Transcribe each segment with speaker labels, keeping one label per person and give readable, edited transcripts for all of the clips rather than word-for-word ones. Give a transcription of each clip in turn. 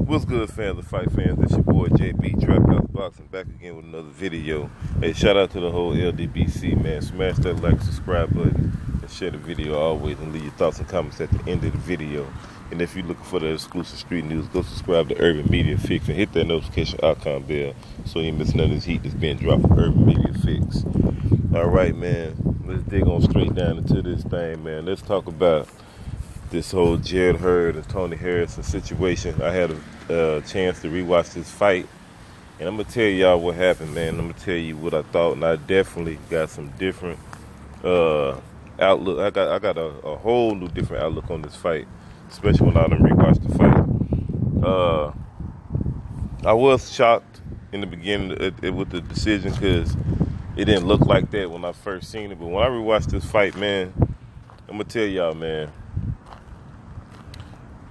Speaker 1: What's good, fans of fight fans? It's your boy JB Trap House Boxing back again with another video. Hey, shout out to the whole LDBC, man. Smash that like, subscribe button, and share the video always, and leave your thoughts and comments at the end of the video. And if you're looking for the exclusive street news, go subscribe to Urban Media Fix and hit that notification icon bell so you miss none of this heat that's being dropped from Urban Media Fix. All right, man. Let's dig on straight down into this thing, man. Let's talk about this whole Jared Hurd and Tony Harrison situation. I had a chance to rewatch this fight, and I'm gonna tell y'all what happened, man. I'm gonna tell you what I thought, and I definitely got some different outlook. I got a whole new different outlook on this fight, especially when I done rewatched the fight. I was shocked in the beginning with the decision because it didn't look like that when I first seen it. But when I rewatched this fight, man, I'm gonna tell y'all, man.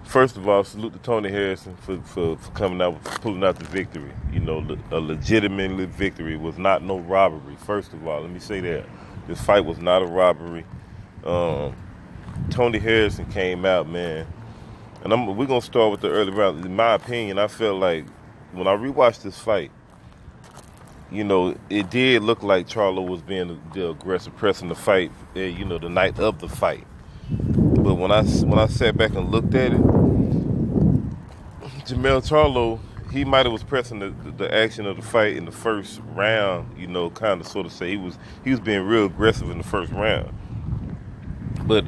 Speaker 1: First of all, salute to Tony Harrison for coming out, pulling out the victory. You know, a legitimate victory. Was not no robbery. First of all, let me say that. This fight was not a robbery. Tony Harrison came out, man. And we're going to start with the early round. In my opinion, I felt like when I rewatched this fight, you know, it did look like Charlo was being the aggressive, pressing the fight, you know, the night of the fight. But when I sat back and looked at it, Jermell Charlo, he might have was pressing the action of the fight in the first round, you know, kind of sort of say he was being real aggressive in the first round. But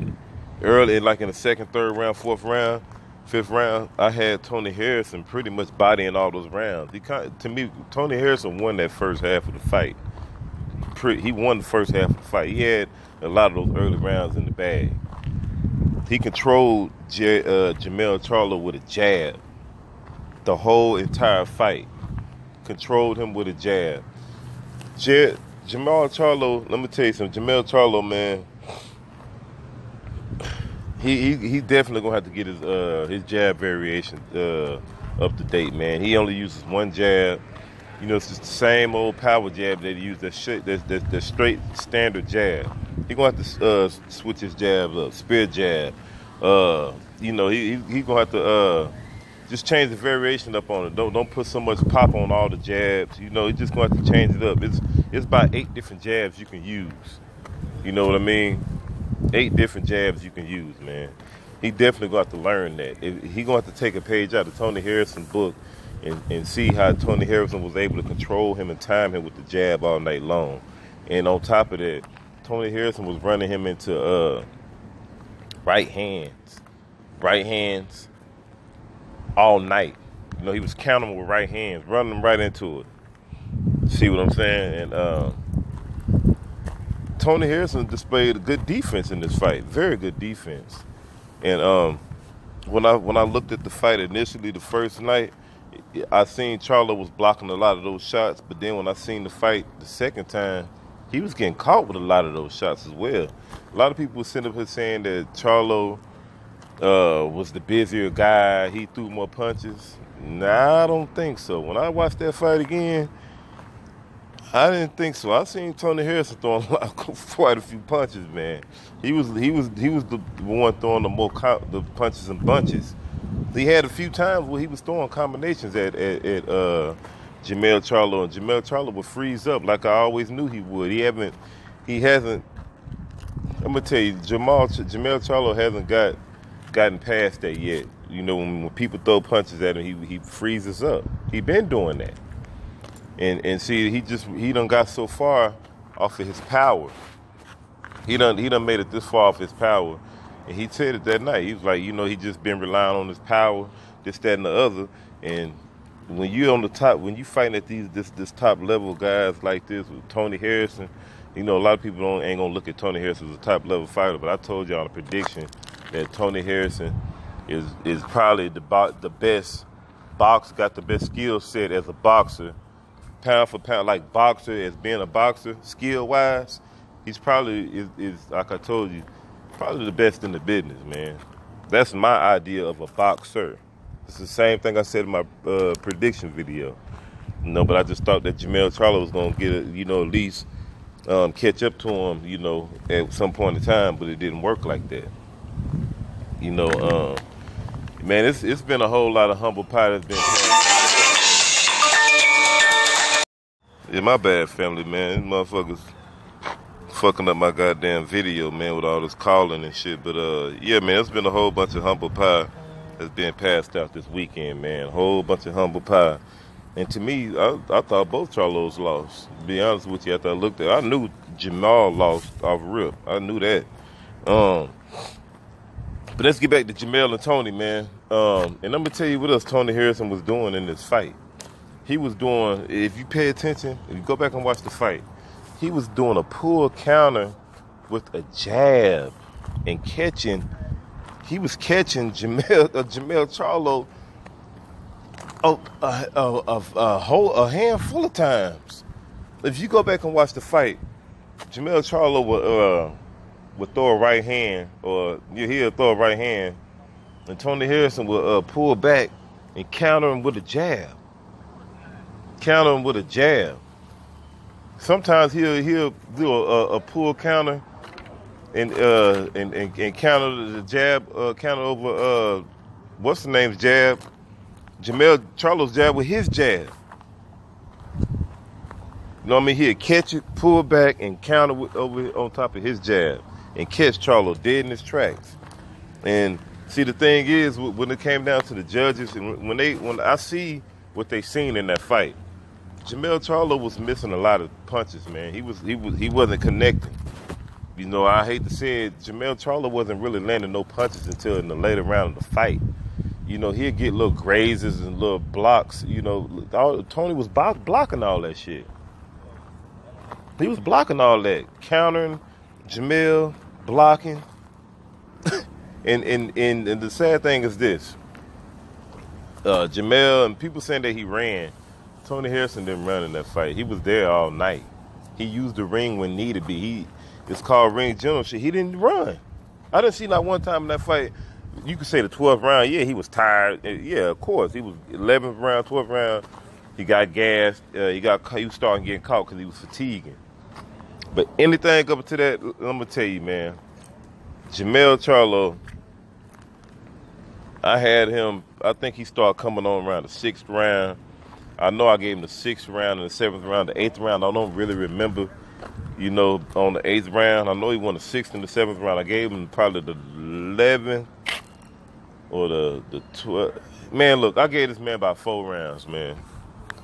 Speaker 1: early, like in the second, third round, fourth round, fifth round, I had Tony Harrison pretty much bodying all those rounds. To me, Tony Harrison won that first half of the fight. He won the first half of the fight. He had a lot of those early rounds in the bag. He controlled Jermell Charlo with a jab. The whole entire fight. Controlled him with a jab. Jermell Charlo, let me tell you something. Jermell Charlo, man, he definitely gonna have to get his jab variation up to date, man. He only uses one jab. You know, it's just the same old power jab that he used. That straight standard jab. He gonna have to switch his jabs up. Spear jab. You know, he gonna have to just change the variation up on it. Don't put so much pop on all the jabs. You know, he's just gonna have to change it up. It's about 8 different jabs you can use. You know what I mean? 8 different jabs you can use, man. He definitely gonna have to learn that. He gonna have to take a page out of Tony Harrison's book and see how Tony Harrison was able to control him and time him with the jab all night long. And on top of that, Tony Harrison was running him into right hands all night. You know, he was counting with right hands, running them right into it. See what I'm saying? And Tony Harrison displayed a good defense in this fight, very good defense. And when I looked at the fight initially, the first night, I seen Charlo was blocking a lot of those shots, but then when I seen the fight the second time, he was getting caught with a lot of those shots as well. A lot of people were sitting up here saying that Charlo was the busier guy. He threw more punches. Nah, I don't think so. When I watched that fight again, I didn't think so. I seen Tony Harrison throwing quite a few punches, man. He was the one throwing the punches in bunches. He had a few times where he was throwing combinations at Jermell Charlo, and Jermell Charlo would freeze up like I always knew he would. He hasn't. I'm gonna tell you, Jermell Charlo hasn't gotten past that yet. You know, when people throw punches at him, he freezes up. He been doing that, and see, he done got so far off of his power. He done made it this far off his power. And he said it that night. He was like, you know, he just been relying on his power, this, that, and the other. And when you on the top, when you fighting at this top level guys like this with Tony Harrison, you know, a lot of people ain't gonna look at Tony Harrison as a top level fighter. But I told y'all in a prediction that Tony Harrison is probably the best boxer, got the best skill set as a boxer, pound for pound, like boxer as being a boxer, skill wise. He's probably is like I told you. Probably the best in the business, man. That's my idea of a boxer. It's the same thing I said in my prediction video. You know, but I just thought that Jermell Charlo was going to get, at least catch up to him, at some point in time, but it didn't work like that. Man, it's been a whole lot of humble pie that's been passed. Yeah, my bad, family, man. These motherfuckers fucking up my goddamn video, man, with all this calling and shit. But yeah, man, it's been a whole bunch of humble pie that's been passed out this weekend, man. A whole bunch of humble pie. And to me, I thought both Charlos lost. To be honest with you, after I looked at it, I knew Jermell lost off rip. I knew that. But let's get back to Jermell and Tony, man. And I'm gonna tell you what else Tony Harrison was doing in this fight. He was doing, if you pay attention, if you go back and watch the fight, he was doing a pull counter with a jab and catching. He was catching Jermell Charlo a handful of times. If you go back and watch the fight, Jermell Charlo would throw a right hand, or he'll throw a right hand, and Tony Harrison would pull back and counter him with a jab. Sometimes he'll do a pull counter and counter the jab, counter over what's the name's jab, Jermell Charlo's jab with his jab. You know what I mean? He'll catch it, pull back, and counter over on top of his jab, and catch Charlo dead in his tracks. And see, the thing is, when it came down to the judges, and when I see what they seen in that fight, Jermell Charlo was missing a lot of punches, man. He wasn't connecting. You know, I hate to say it, Jermell Charlo wasn't really landing no punches until in the later round of the fight. You know, he'd get little grazes and little blocks. You know, Tony was blocking all that shit. He was blocking all that, countering Jermell, blocking. and the sad thing is this: Jermell, and people saying that he ran. Tony Harrison didn't run in that fight. He was there all night. He used the ring when needed be. It's called ring general shit. He didn't run. I didn't see not one time in that fight. You could say the 12th round, yeah, he was tired. Yeah, of course. He was 11th round, 12th round. He got gassed. He was starting getting caught because he was fatiguing. But anything up to that, I'm going to tell you, man. Jermell Charlo, I had him, I think he started coming on around the 6th round. I know I gave him the 6th round and the 7th round, the 8th round. I don't really remember, you know, on the 8th round. I know he won the 6th and the 7th round. I gave him probably the 11th or the 12th. Man, look, I gave this man about 4 rounds, man.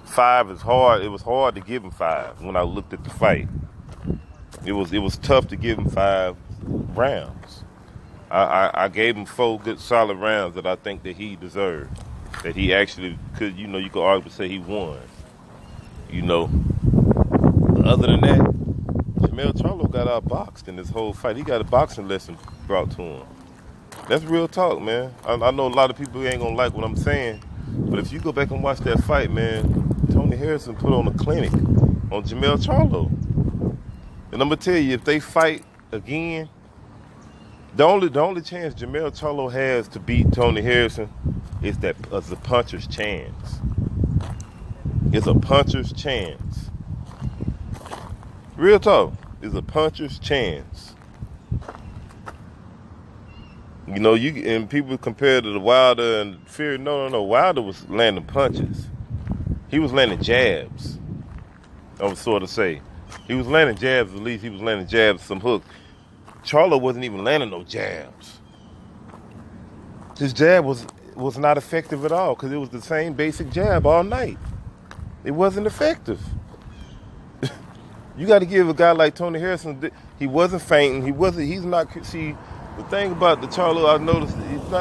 Speaker 1: 5 is hard. It was hard to give him 5 when I looked at the fight. It was tough to give him 5 rounds. I gave him 4 good solid rounds that I think that he deserved. That he actually could, you know, you could argue say he won. You know. Other than that, Jermell Charlo got outboxed in this whole fight. He got a boxing lesson brought to him. That's real talk, man. I know a lot of people ain't gonna like what I'm saying, but if you go back and watch that fight, man, Tony Harrison put on a clinic on Jermell Charlo. And I'm gonna tell you, if they fight again, the only chance Jermell Charlo has to beat Tony Harrison is a puncher's chance. It's a puncher's chance. Real talk. It's a puncher's chance. You know, and people compare to the Wilder and Fury. No. Wilder was landing punches. He was landing jabs. I would sort of say. He was landing jabs, at least he was landing jabs, some hooks. Charlo wasn't even landing no jabs. His jab was not effective at all because it was the same basic jab all night. It wasn't effective. You got to give a guy like Tony Harrison, he wasn't fainting. He's not, see, the thing about the Charlo, I noticed,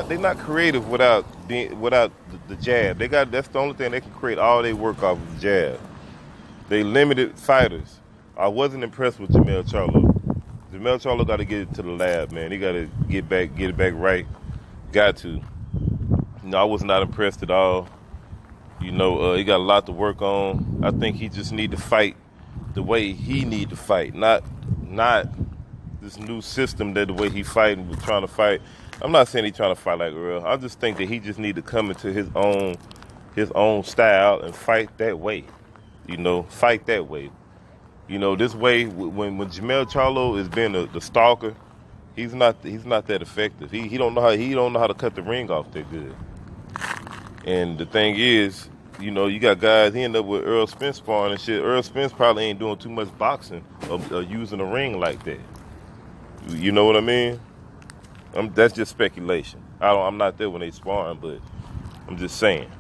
Speaker 1: they're not creative without the jab. That's the only thing they can create all their work off of the jab. They limited fighters. I wasn't impressed with Jermell Charlo. Jermell Charlo got to get it to the lab, man. He got to get it back right. Got to. No, I was not impressed at all. You know, he got a lot to work on. I think he just need to fight the way he need to fight, not this new system that the way he fighting, trying to fight. I'm not saying he trying to fight like Earl. I just think that he just need to come into his own style and fight that way. You know, fight that way. You know, this way when Jermell Charlo is being the stalker, he's not that effective. He don't know how to cut the ring off that good. And the thing is, you know, you got guys, he end up with Earl Spence sparring and shit. Earl Spence probably ain't doing too much boxing or using a ring like that. You know what I mean? That's just speculation. I'm not there when they sparring, but I'm just saying.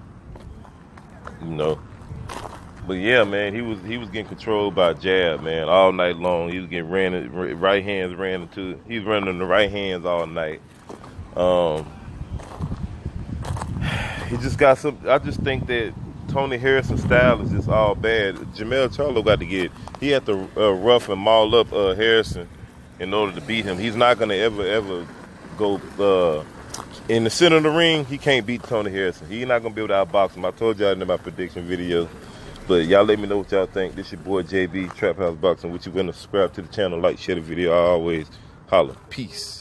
Speaker 1: You know. But yeah, man, he was getting controlled by a jab, man, all night long. He was getting right hands ran into. He was running the right hands all night. He just got some. I just think that Tony Harrison's style is just all bad. Jermell Charlo got to get. He had to rough and maul up Harrison in order to beat him. He's not gonna ever go in the center of the ring. He can't beat Tony Harrison. He's not gonna be able to outbox him. I told y'all in my prediction video. But y'all let me know what y'all think. This your boy JB, Trap House Boxing. With you, gonna subscribe to the channel, like, share the video. I always holler. Peace.